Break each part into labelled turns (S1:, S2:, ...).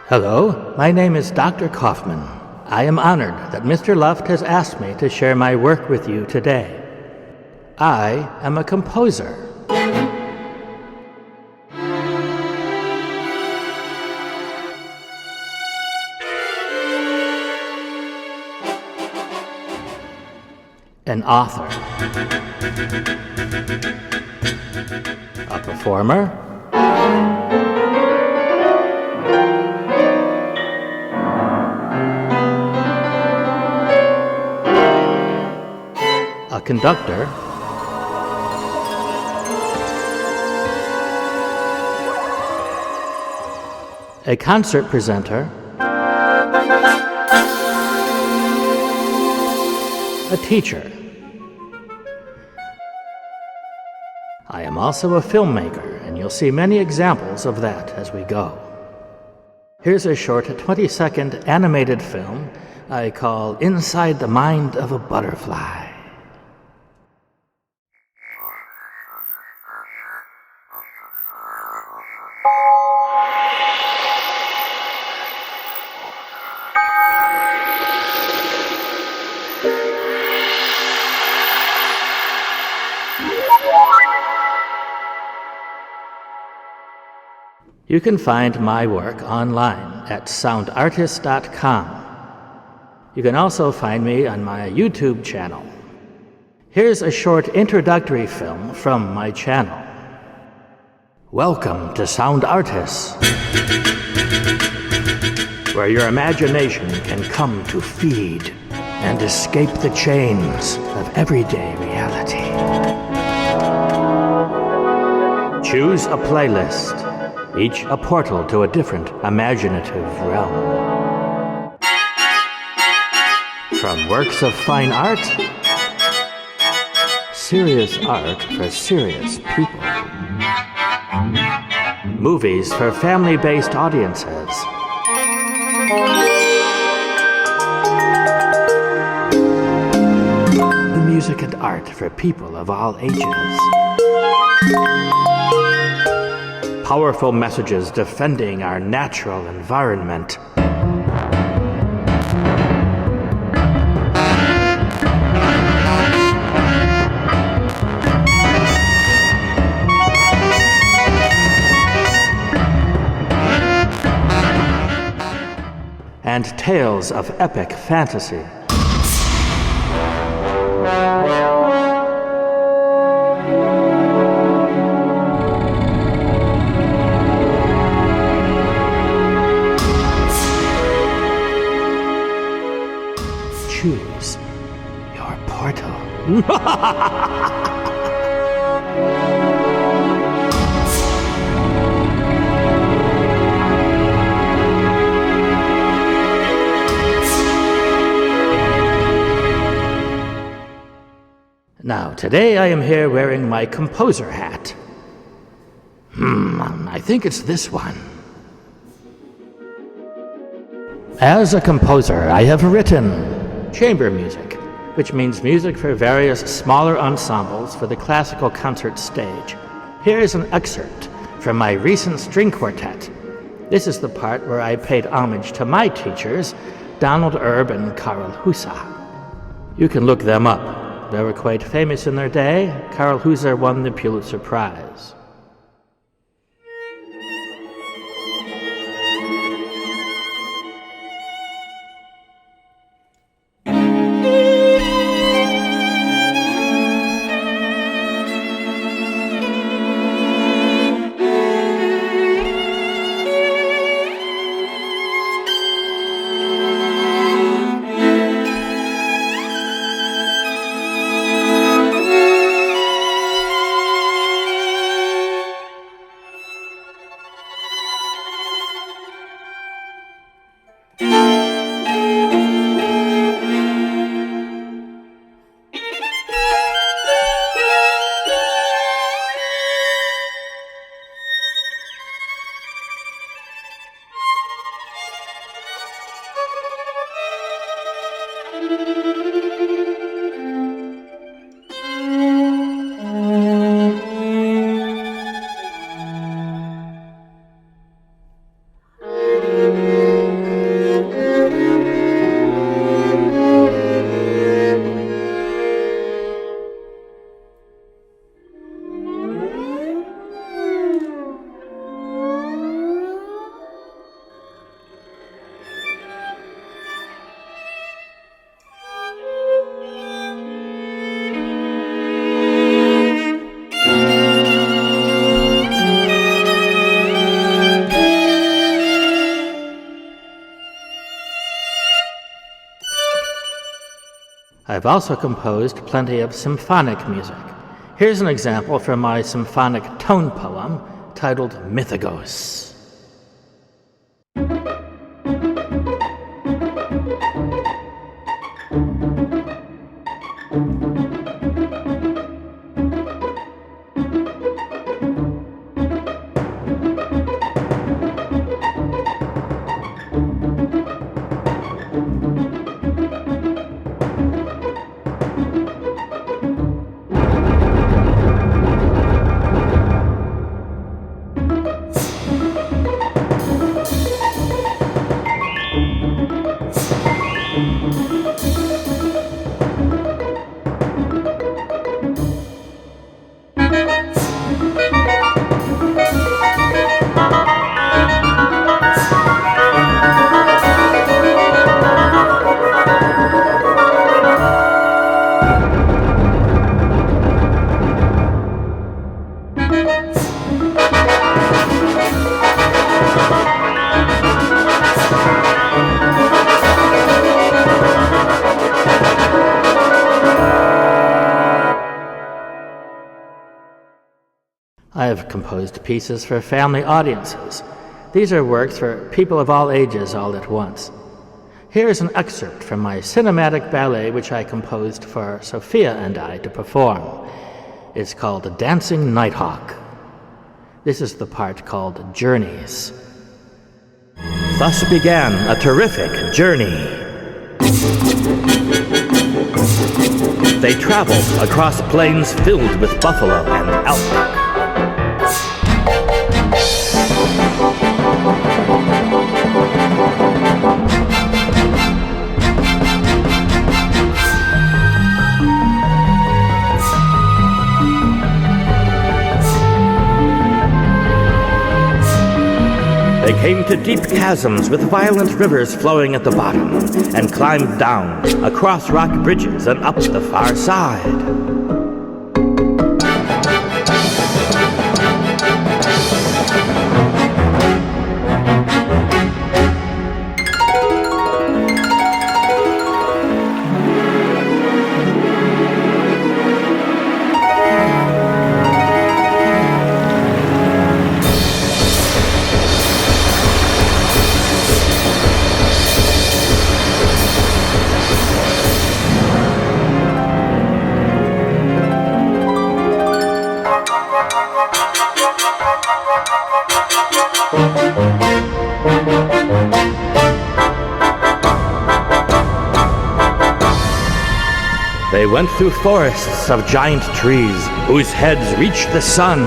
S1: Hello, my name is Dr. Kaufman. I am honored that Mr. Luft has asked me to share my work with you today. I am a composer. An author. A performer. A conductor. A concert presenter. A teacher. I am also a filmmaker, and you'll see many examples of that as we go. Here's a short 20-second animated film I call Inside the Mind of a Butterfly. You can find my work online at soundartist.com. You can also find me on my YouTube channel. Here's a short introductory film from my channel. Welcome to Sound Artists, where your imagination can come to feed and escape the chains of everyday reality. Choose a playlist, each a portal to a different imaginative realm. From works of fine art, serious art for serious people. Movies for family-based audiences. Music and art for people of all ages. Powerful messages defending our natural environment. And tales of epic fantasy. Choose your portal. Now, today I am here wearing my composer hat. I think it's this one. As a composer, I have written chamber music, which means music for various smaller ensembles for the classical concert stage. Here is an excerpt from my recent string quartet. This is the part where I paid homage to my teachers, Donald Erb and Karl Husa. You can look them up. They were quite famous in their day. Karl Husa won the Pulitzer Prize. I've also composed plenty of symphonic music. Here's an example from my symphonic tone poem titled Mythagos. I have composed pieces for family audiences. These are works for people of all ages all at once. Here is an excerpt from my cinematic ballet which I composed for Sophia and I to perform. It's called Dancing Nighthawk. This is the part called Journeys. Thus began a terrific journey. They traveled across plains filled with buffalo and elk. They came to deep chasms with violent rivers flowing at the bottom, and climbed down across rock bridges and up the far side. They went through forests of giant trees, whose heads reached the sun,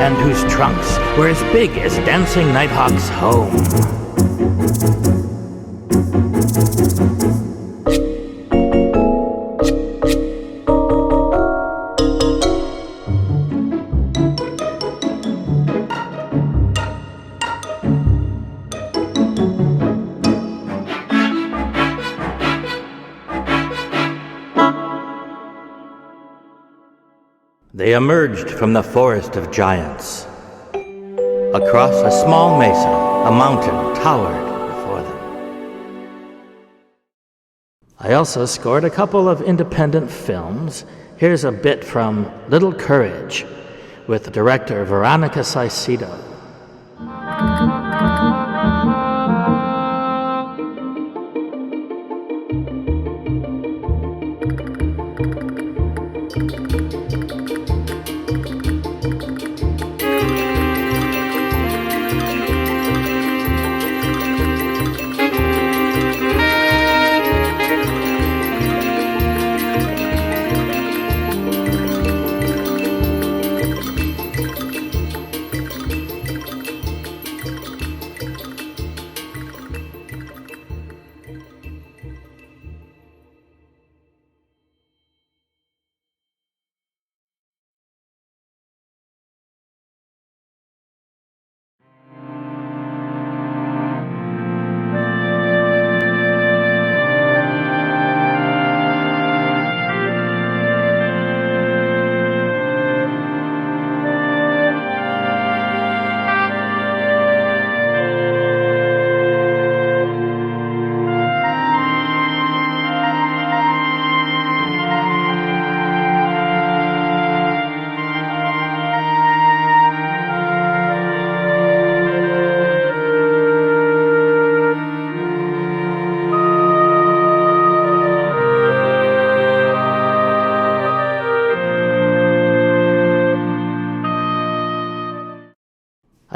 S1: and whose trunks were as big as Dancing Nighthawk's home. They emerged from the forest of giants. Across a small mesa, a mountain towered before them. I also scored a couple of independent films. Here's a bit from Little Courage with director Veronica Saicedo.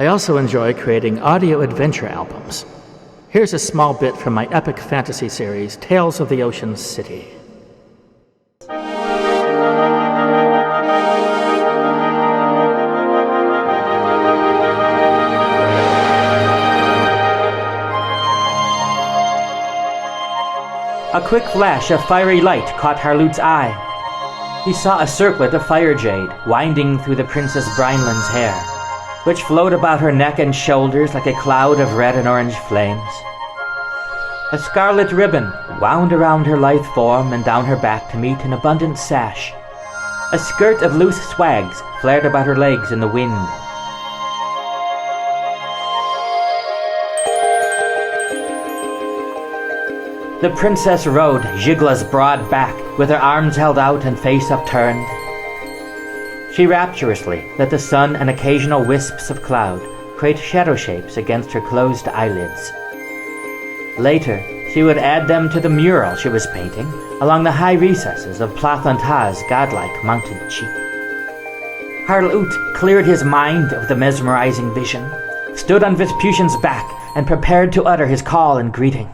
S1: I also enjoy creating audio adventure albums. Here's a small bit from my epic fantasy series, Tales of the Ocean City.
S2: A quick flash of fiery light caught Harlut's eye. He saw a circlet of fire jade winding through the Princess Brineland's hair, which flowed about her neck and shoulders like a cloud of red and orange flames. A scarlet ribbon wound around her lithe form and down her back to meet an abundant sash. A skirt of loose swags flared about her legs in the wind. The princess rode Jigla's broad back, with her arms held out and face upturned. She rapturously let the sun and occasional wisps of cloud create shadow shapes against her closed eyelids. Later, she would add them to the mural she was painting along the high recesses of Plathanta's godlike mountain cheek. Harlut cleared his mind of the mesmerizing vision, stood on Vespucian's back, and prepared to utter his call and greeting.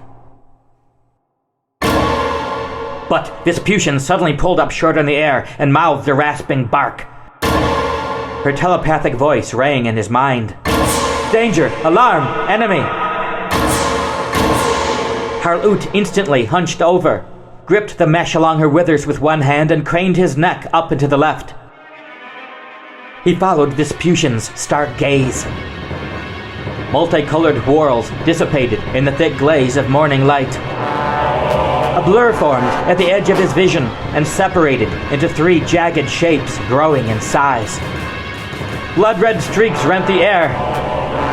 S2: But Vespucian suddenly pulled up short in the air and mouthed a rasping bark. Her telepathic voice rang in his mind. Danger! Alarm! Enemy! Harlut instantly hunched over, gripped the mesh along her withers with one hand, and craned his neck up and to the left. He followed Vespucian's stark gaze. Multicolored whorls dissipated in the thick glaze of morning light. A blur formed at the edge of his vision and separated into three jagged shapes growing in size. Blood-red streaks rent the air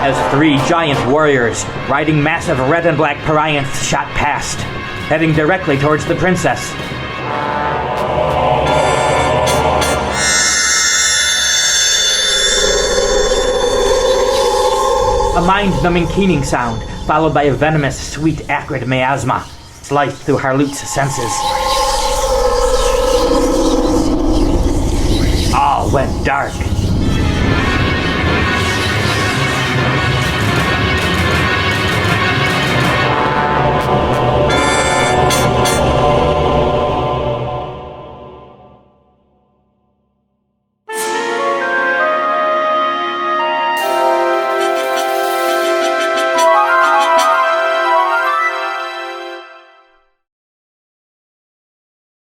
S2: as three giant warriors riding massive red and black Parianths shot past, heading directly towards the princess. A mind-numbing keening sound, followed by a venomous, sweet, acrid miasma, sliced through Harlut's senses. All went dark.